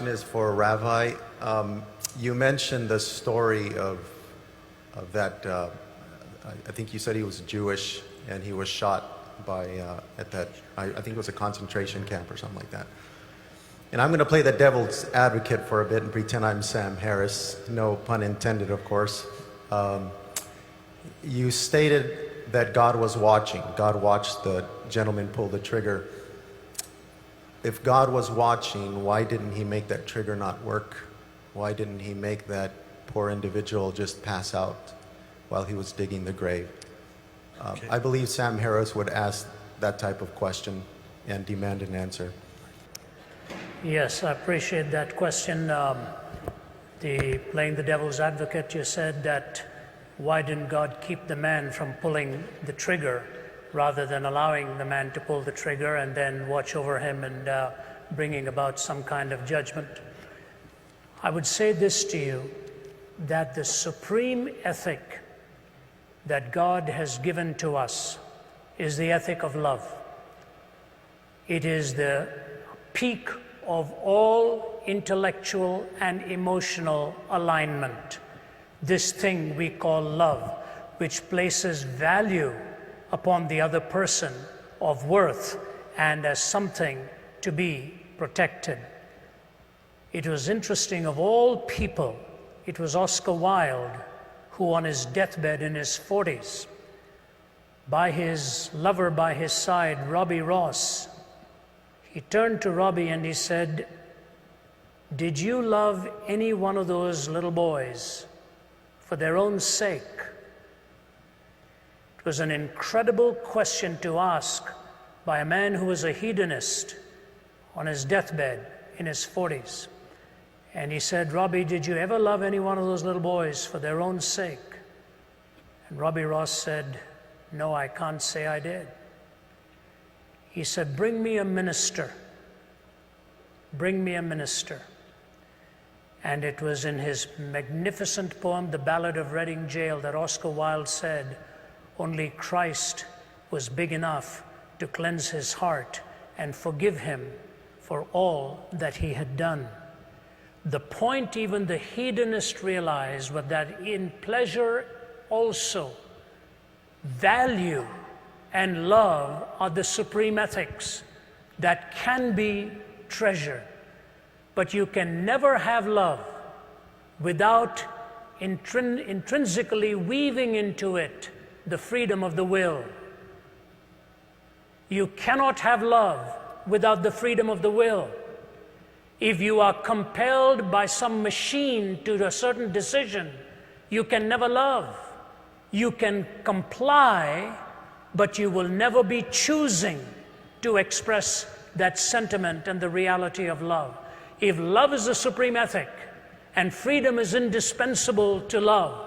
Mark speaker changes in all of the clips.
Speaker 1: Is for Ravi. You mentioned the story of that. I think you said he was Jewish and he was shot by at that. I think it was a concentration camp or something like that. And I'm going to play the devil's advocate for a bit and pretend I'm Sam Harris. No pun intended, of course. You stated that God was watching. God watched the gentleman pull the trigger. If God was watching, why didn't he make that trigger not work? Why didn't he make that poor individual just pass out while he was digging the grave? I believe Sam Harris would ask that type of question and demand an answer.
Speaker 2: Yes, I appreciate that question. Playing the devil's advocate, you said that why didn't God keep the man from pulling the trigger rather than allowing the man to pull the trigger and then watch over him and bringing about some kind of judgment? I would say this to you, that the supreme ethic that God has given to us is the ethic of love. It is the peak of all intellectual and emotional alignment. This thing we call love, which places value upon the other person of worth and as something to be protected. It was interesting, of all people, it was Oscar Wilde who on his deathbed in his 40s, by his lover by his side, Robbie Ross, he turned to Robbie and he said, "Did you love any one of those little boys for their own sake?" It was an incredible question to ask by a man who was a hedonist on his deathbed in his 40s. And he said, "Robbie, did you ever love any one of those little boys for their own sake?" And Robbie Ross said, "No, I can't say I did." He said, "Bring me a minister. Bring me a minister." And it was in his magnificent poem, The Ballad of Reading Gaol, that Oscar Wilde said, only Christ was big enough to cleanse his heart and forgive him for all that he had done. The point even the hedonist realized was that in pleasure also, value and love are the supreme ethics that can be treasured. But you can never have love without intrinsically weaving into it the freedom of the will. You cannot have love without the freedom of the will. If you are compelled by some machine to a certain decision, you can never love. You can comply, but you will never be choosing to express that sentiment and the reality of love. If love is the supreme ethic, and freedom is indispensable to love,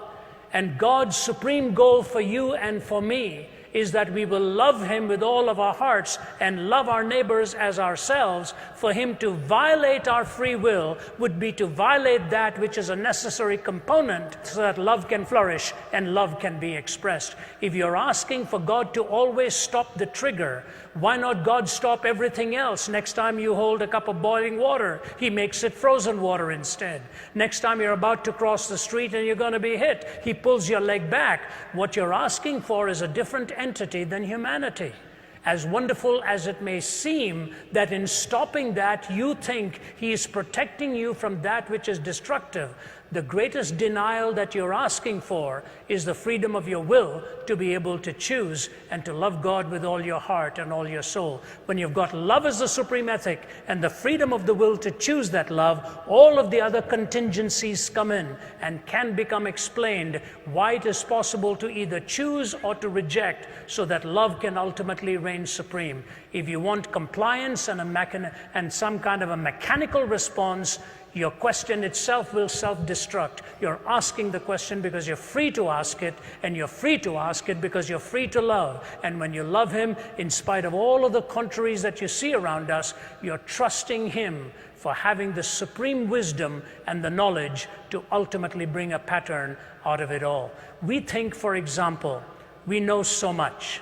Speaker 2: and God's supreme goal for you and for me is that we will love Him with all of our hearts and love our neighbors as ourselves, for Him to violate our free will would be to violate that which is a necessary component so that love can flourish and love can be expressed. If you're asking for God to always stop the trigger, why not God stop everything else? Next time you hold a cup of boiling water, He makes it frozen water instead. Next time you're about to cross the street and you're going to be hit, He pulls your leg back. What you're asking for is a different entity than humanity. As wonderful as it may seem that in stopping that you think He is protecting you from that which is destructive, the greatest denial that you're asking for is the freedom of your will to be able to choose and to love God with all your heart and all your soul. When you've got love as the supreme ethic and the freedom of the will to choose that love, all of the other contingencies come in and can become explained why it is possible to either choose or to reject so that love can ultimately reign supreme. If you want compliance and some kind of a mechanical response, your question itself will self-destruct. You're asking the question because you're free to ask it, and you're free to ask it because you're free to love. And when you love Him, in spite of all of the contraries that you see around us, you're trusting Him for having the supreme wisdom and the knowledge to ultimately bring a pattern out of it all. We think, for example, we know so much.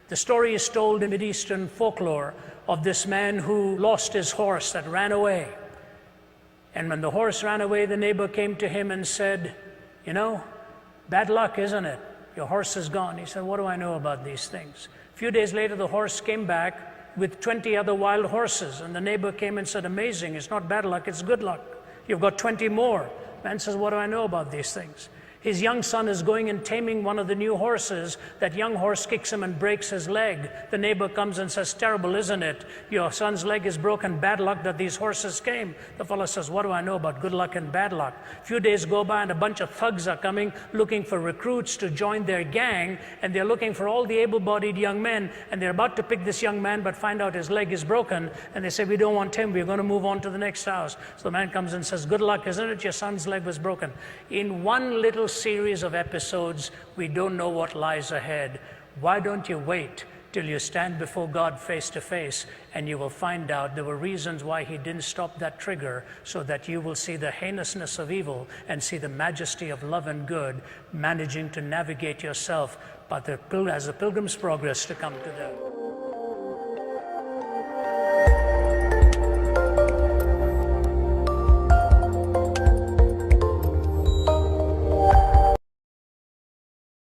Speaker 2: The story is told in Mideastern folklore of this man who lost his horse that ran away. And when the horse ran away, the neighbor came to him and said, you know, bad luck, isn't it? Your horse is gone. He said, what do I know about these things? A few days later, the horse came back with 20 other wild horses. And the neighbor came and said, amazing, it's not bad luck, it's good luck. You've got 20 more. Man says, what do I know about these things? His young son is going and taming one of the new horses. That young horse kicks him and breaks his leg. The neighbor comes and says, terrible, isn't it? Your son's leg is broken. Bad luck that these horses came. The fellow says, what do I know about good luck and bad luck? A few days go by and a bunch of thugs are coming looking for recruits to join their gang. And they're looking for all the able-bodied young men. And they're about to pick this young man but find out his leg is broken. And they say, we don't want him. We're going to move on to the next house. So the man comes and says, good luck, isn't it? Your son's leg was broken. In one little series of episodes, we don't know what lies ahead. Why don't you wait till you stand before God face to face, and you will find out there were reasons why he didn't stop that trigger, so that you will see the heinousness of evil and see the majesty of love and good managing to navigate yourself, but as a pilgrim's progress to come to them.